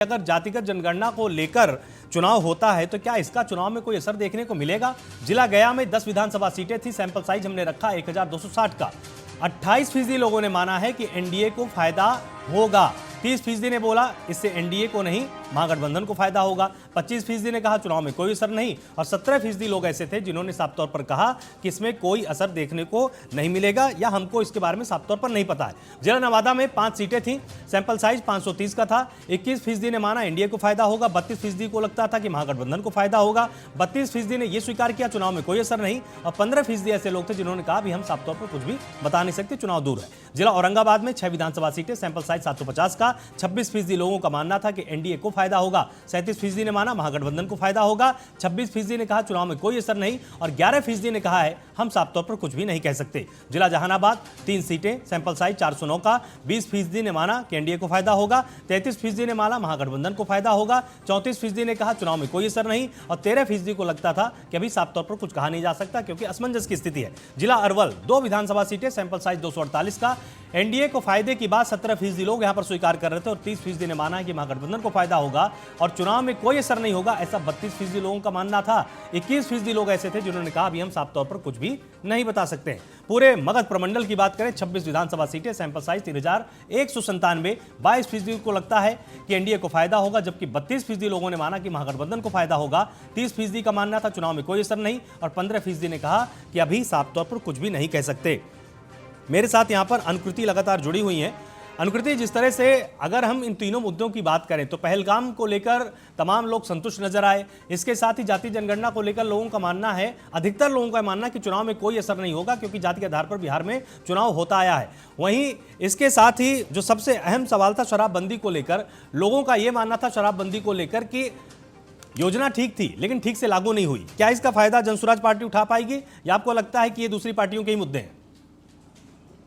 अगर जातिगत जनगणना को लेकर चुनाव होता है तो क्या इसका चुनाव में कोई असर देखने को मिलेगा? जिला गया में 10 विधानसभा सीटें थी, सैंपल साइज हमने रखा 1260 का। 28% लोगों ने माना है कि एनडीए को फायदा होगा, 30% ने बोला इससे एनडीए को नहीं महागठबंधन को फायदा होगा, 25% ने कहा चुनाव में कोई असर नहीं और 17% लोग ऐसे थे जिन्होंने साफ तौर पर कहा कि इसमें कोई असर देखने को नहीं मिलेगा या हमको इसके बारे में साफ तौर पर नहीं पता है। जिला नवादा में 5 सीटें थी, सैंपल साइज 530 का था। 21% ने माना एनडीए को फायदा होगा, 32% को लगता था कि महागठबंधन को फायदा होगा, 32% ने यह स्वीकार किया चुनाव में कोई असर नहीं और 15% ऐसे लोग थे जिन्होंने कहा भी हम साफ तौर पर कुछ भी बता नहीं सकते, चुनाव दूर है। जिला औरंगाबाद में 6 विधानसभा सीटें, सैंपल साइज 750 का। 26% लोगों का मानना था कि एनडीए को फायदा होगा, 37% ने माना महागठबंधन को फायदा होगा, 26% ने कहा चुनाव में कोई असर नहीं और 11% ने कहा है हम साफ तौर पर कुछ भी नहीं कह सकते। जिला जहानाबाद 3 सीटें, सैंपल साइज 409 का। 20% ने माना कि एनडीए को फायदा होगा, 33% ने माना महागठबंधन को फायदा होगा, 34% ने कहा चुनाव में कोई असर नहीं और 13% को लगता था कि अभी साफ तौर पर कुछ कहा नहीं जा सकता क्योंकि असमंजस की स्थिति है। जिला अरवल 2 विधानसभा सीटें, सैंपल साइज 248 का। एनडीए को फायदे की बात 17% लोग यहां पर स्वीकार कर रहे थे और 30% ने माना कि महागठबंधन को फायदा होगा और चुनाव में कोई असर नहीं होगा, ऐसा 32% लोगों का मानना था। 21% लोग ऐसे थे जिन्होंने कहा अभी हम साफ तौर पर कुछ भी नहीं बता सकते हैं। पूरे मगध प्रमंडल की बात करें, 26 विधानसभा सीटें, सैंपल साइज 3197। 22% को लगता है कि एनडीए को फायदा होगा जबकि 32% लोगों ने माना कि महागठबंधन को फायदा होगा। 30% का मानना था चुनाव में कोई असर नहीं और 15% ने कहा कि अभी साफ तौर पर कुछ भी नहीं कह सकते। मेरे साथ यहां पर अनुकृति लगातार जुड़ी हुई हैं। अनुकृति, जिस तरह से अगर हम इन तीनों मुद्दों की बात करें तो पहलगाम को लेकर तमाम लोग संतुष्ट नजर आए, इसके साथ ही जाति जनगणना को लेकर लोगों का मानना है, अधिकतर लोगों का मानना है कि चुनाव में कोई असर नहीं होगा क्योंकि जाति के आधार पर बिहार में चुनाव होता आया है। वहीं इसके साथ ही जो सबसे अहम सवाल था शराबबंदी को लेकर, लोगों का यह मानना था शराबबंदी को लेकर कि योजना ठीक थी लेकिन ठीक से लागू नहीं हुई। क्या इसका फायदा जनसुराज पार्टी उठा पाएगी या आपको लगता है कि ये दूसरी पार्टियों के ही मुद्दे हैं?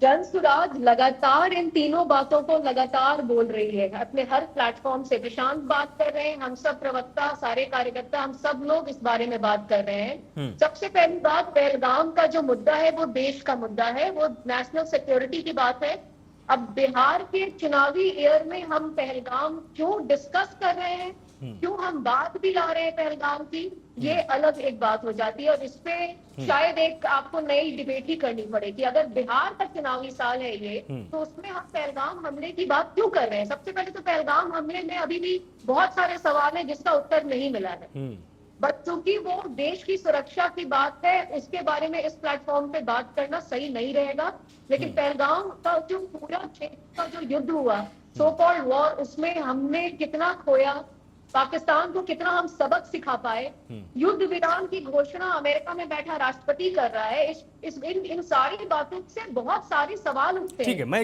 जनसुराज लगातार इन तीनों बातों को लगातार बोल रही है अपने हर प्लेटफॉर्म से। प्रशांत बात कर रहे हैं, हम सब प्रवक्ता, सारे कार्यकर्ता, हम सब लोग इस बारे में बात कर रहे हैं। सबसे पहली बात, पहलगाम का जो मुद्दा है वो देश का मुद्दा है, वो नेशनल सिक्योरिटी की बात है। अब बिहार के चुनावी ईयर में हम पहलगाम क्यों डिस्कस कर रहे हैं, क्यों हम बात भी ला रहे हैं पहलगाम की, ये अलग एक बात हो जाती है और इस पे शायद एक आपको नई डिबेट ही करनी पड़ेगी। अगर बिहार का चुनावी साल है ये तो उसमें हम पहलगाम हमले की बात क्यों कर रहे हैं? सबसे पहले तो पहलगाम हमले में अभी भी बहुत सारे सवाल हैं जिसका उत्तर नहीं मिला है, बट चूंकि वो देश की सुरक्षा की बात है उसके बारे में इस प्लेटफॉर्म पे बात करना सही नहीं रहेगा। लेकिन पहलगाम का जो पूरा क्षेत्र का जो युद्ध हुआ, सो कॉल्ड वॉर, उसमें हमने कितना खोया, पाकिस्तान को कितना हम सबक सिखा पाए, युद्ध विराम की घोषणा अमेरिका में बैठा राष्ट्रपति कर रहा है, इन सारी बातों से बहुत सारे सवाल उठते हैं। ठीक है, मैं